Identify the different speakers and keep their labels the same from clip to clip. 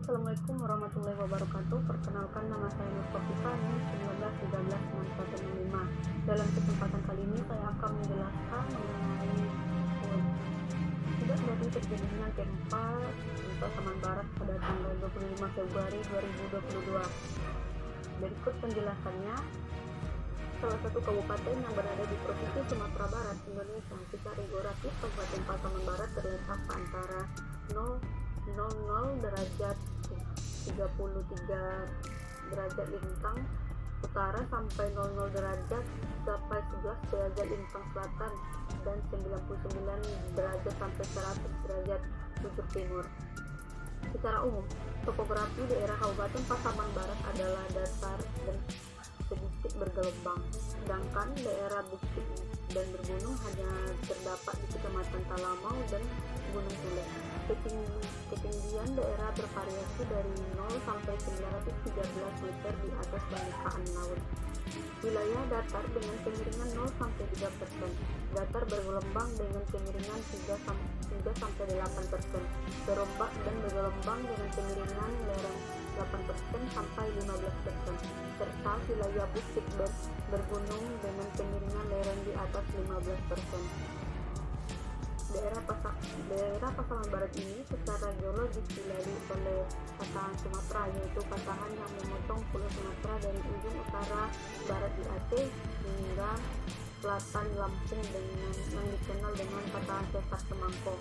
Speaker 1: Assalamualaikum warahmatullahi wabarakatuh. Perkenalkan, nama saya Nur Fani, 1913 Dalam kesempatan kali ini saya akan menjelaskan mengenai tidak dari terjadinya gempa di Pasaman Barat pada tanggal 25 Februari 2022. Berikut penjelasannya. Salah satu kabupaten yang berada di Provinsi Sumatera Barat, Indonesia, secara geografis Kabupaten Pasaman Barat terletak antara 00 derajat 33 derajat lintang utara sampai 00 derajat sampai 11 derajat lintang selatan dan 99 derajat sampai 100 derajat ujung timur. Secara umum, topografi daerah Kabupaten Pasaman Barat adalah datar dan sedikit bergelombang, sedangkan daerah bukit dan bergunung hanya terdapat di Kecamatan Talamau dan Gunung Sule. Ketinggian daerah bervariasi dari 0 sampai 913 meter di atas permukaan laut. Wilayah datar dengan kemiringan 0 sampai 3%, datar bergelombang dengan kemiringan 3 sampai 8%, berombak dan bergelombang dengan kemiringan lereng 8% sampai 15%, serta wilayah bukit bergunung dengan kemiringan lereng di atas 15%. Daerah Pasaman Barat ini secara geologis dilalui oleh patahan Sumatera, yaitu patahan yang memotong Pulau Sumatera dari ujung utara barat di Aceh hingga selatan Lampung yang dikenal dengan patahan Sesar Semangko.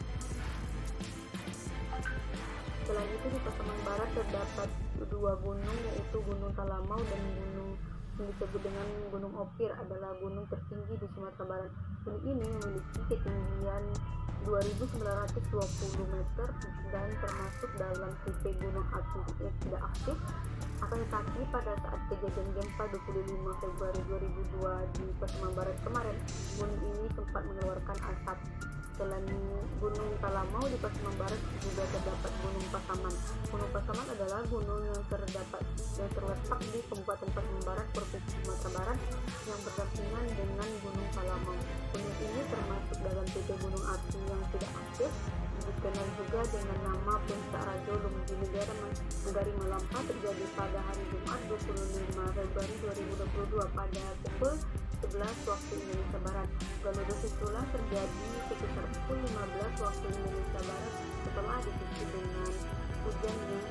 Speaker 1: Selain itu di Pasaman Barat terdapat dua gunung, yaitu Gunung Talamau dan gunung yang disebut dengan Gunung Ophir, adalah gunung tertinggi di Sumatera Barat. Gunung ini memiliki ketinggian 2.920 meter dan termasuk dalam tipe gunung api yang tidak aktif. Akan tetapi pada saat kejadian gempa 25 Februari 2002 di Pasaman Barat kemarin, gunung ini sempat mengeluarkan asap. Selain Gunung Talamau, di Pasaman Barat juga terdapat Gunung Pasaman. Gunung Pasaman adalah gunung yang terletak di Kabupaten Pasaman Barat, Provinsi Sumatera Barat, yang berdampingan dengan Gunung Talamau. Gunung ini termasuk dalam tipe gunung api yang tidak aktif, dikenal juga dengan nama Puncak Rajo Lumajang Negari Malampa, terjadi pada hari Jumat 25 Februari 2022 pada pukul 11 waktu Indonesia Barat. Galodo susulan terjadi sekitar pukul 15 waktu Indonesia Barat setelah diikuti dengan hujan yang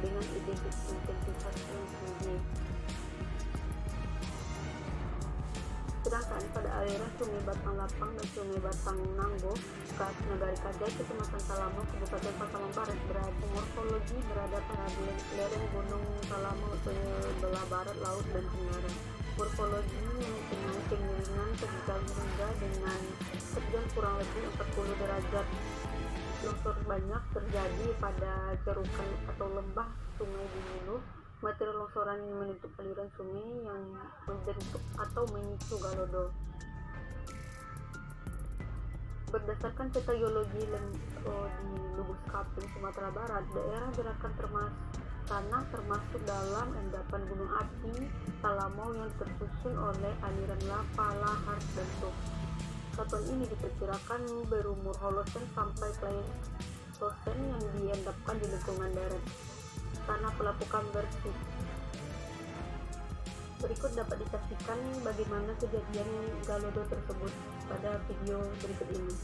Speaker 1: dengan intensitas yang tinggi. Sedangkan pada aliran Sungai Batang Lapang dan Sungai Batang Nanggo, Negari Kajai, Kecamatan Talamau, Kabupaten Pasaman Barat, berada morfologi berada pada lereng Gunung Talamau sebelah barat laut dan tenggara. Morfologi dengan kemiringan terjaga dengan terjal kurang lebih 40 derajat. Longsor banyak terjadi pada cerukan atau lembah Sungai Bumulu. Material longsoran menutup aliran sungai yang membentuk atau memicu galodo. Berdasarkan peta geologi di Lubuk Kaping, Sumatera Barat, daerah gerakan tanah termasuk dalam endapan gunung api Talamau yang tersusun oleh aliran lava, lahar, dan tuk. Satuan ini diperkirakan berumur Holosen sampai Pleistosen yang diendapkan di lingkungan darat tanah pelapukan bersih. Berikut dapat disaksikan bagaimana kejadian galodo tersebut pada video berikut ini.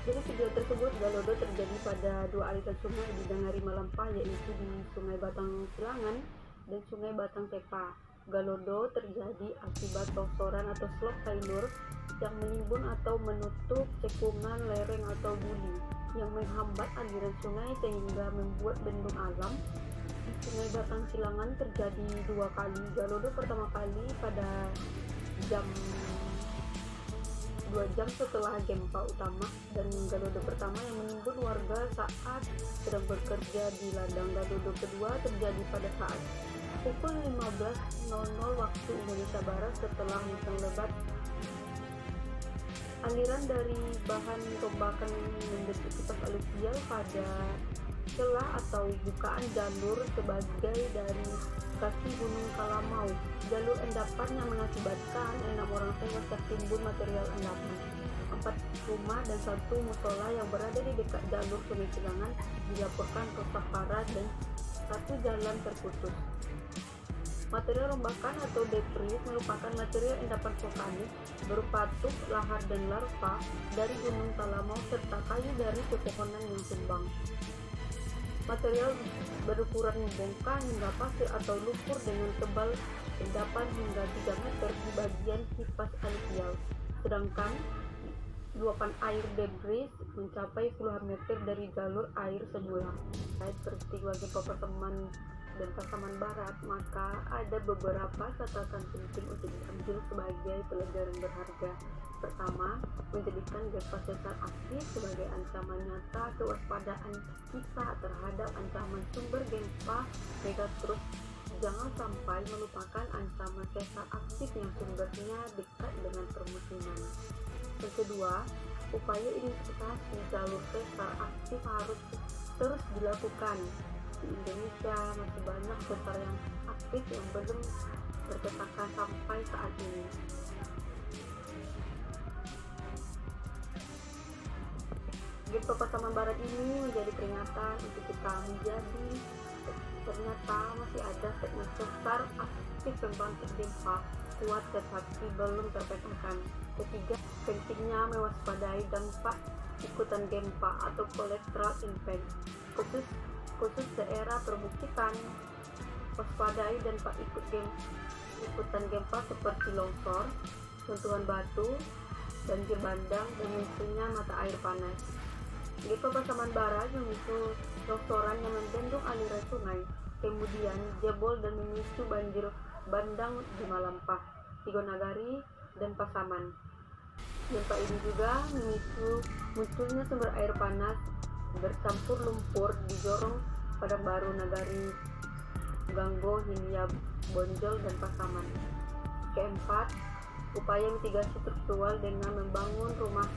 Speaker 1: Dari video tersebut, galodo terjadi pada dua aliran sungai di Dangari Malampa, yaitu di Sungai Batang Silangan dan Sungai Batang Tepa. Galodo terjadi akibat longsoran atau slop failure yang menimbun atau menutup cekungan lereng atau buli yang menghambat aliran sungai sehingga membuat bendung alam. Di Sungai Batang Silangan terjadi dua kali. Galodo pertama kali pada jam 2 jam setelah gempa utama dan Garuda pertama yang menimbun warga saat sedang bekerja di ladang. Garuda kedua terjadi pada saat pukul 15.00 waktu Indonesia Barat setelah hujan lebat. Aliran dari bahan rombakan mendetik kipas aluvial pada celah atau bukaan jalur sebagai dari kaki Gunung Kalamau. Jalur endapan yang mengakibatkan 6 orang tewas tertimbun material endapan. 4 rumah dan 1 musola yang berada di dekat jalur Sungai Cilangan dilaporkan rusak parah dan 1 jalan terputus. Material rombakan atau debris merupakan material endapan vulkanik berupa tub, lahar, dan larva dari Gunung Kalamau serta kayu dari pepohonan yang tumbang. Material berukuran bongkah hingga pasir atau lumpur dengan tebal endapan hingga 3 meter di bagian kipas aluvial, sedangkan luapan air debris mencapai puluhan meter dari jalur air semula. Terkait peristiwa gempa Pasaman dan Pasaman Barat, maka ada beberapa catatan penting untuk diambil sebagai pelajaran berharga. Pertama, menjadikan gempa sesar aktif sebagai ancaman nyata kewaspadaan kita terhadap ancaman sumber gempa megatrust. Jangan sampai melupakan ancaman sesar aktif yang sumbernya dekat dengan permukiman. Yang kedua, upaya identifikasi jalur sesar aktif harus terus dilakukan. Di Indonesia masih banyak sesar yang aktif yang belum terpetakan sampai saat ini. Gempa Pasaman Barat ini menjadi peringatan untuk kita menjadi ternyata masih ada segmen sesar aktif pembangkit gempa kuat tetapi belum terpetakan. Ketiga, pentingnya mewaspadai dampak ikutan gempa atau collateral impact khusus daerah perbukitan. Waspadai dampak ikutan gempa seperti longsor, runtuhan batu, banjir bandang, dan munculnya mata air panas. Gempa Pasaman Barat memicu longsoran yang membendung aliran sungai, kemudian jebol dan memicu banjir bandang di Malampah, Tigonagari, dan Pasaman. Gempa ini juga memicu munculnya sumber air panas bercampur lumpur di Jorong, Padang Baru, Nagari, Ganggo, Hindia, Bonjol, dan Pasaman. Keempat, upaya mitigasi struktural dengan membangun rumah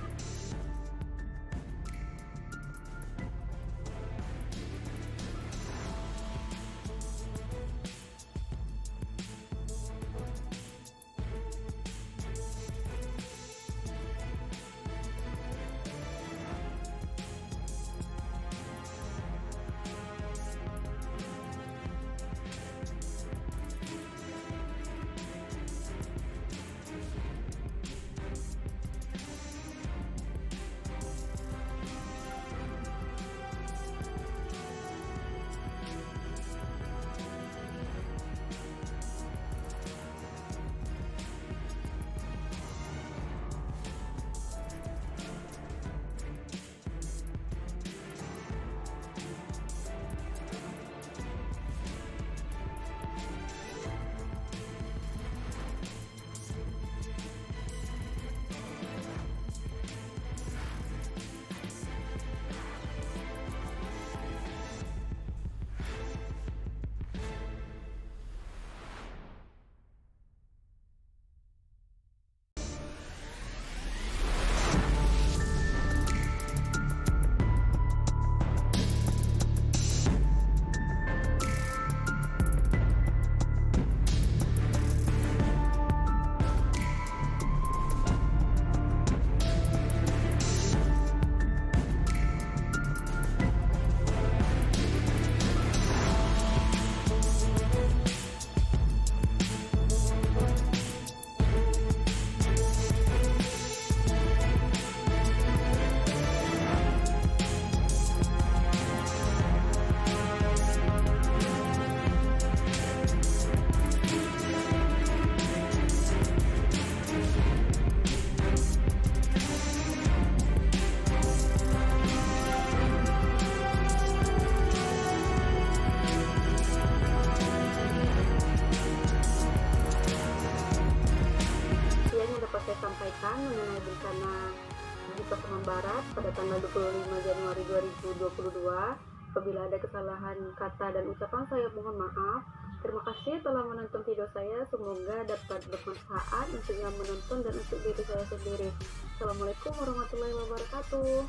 Speaker 1: sampaikan mengenai bencana di Pasaman Barat pada tanggal 25 Januari 2022. Apabila ada kesalahan kata dan ucapan, saya mohon maaf. Terima kasih telah menonton video saya. Semoga dapat bermanfaat untuk yang menonton dan untuk diri saya sendiri. Assalamualaikum warahmatullahi wabarakatuh.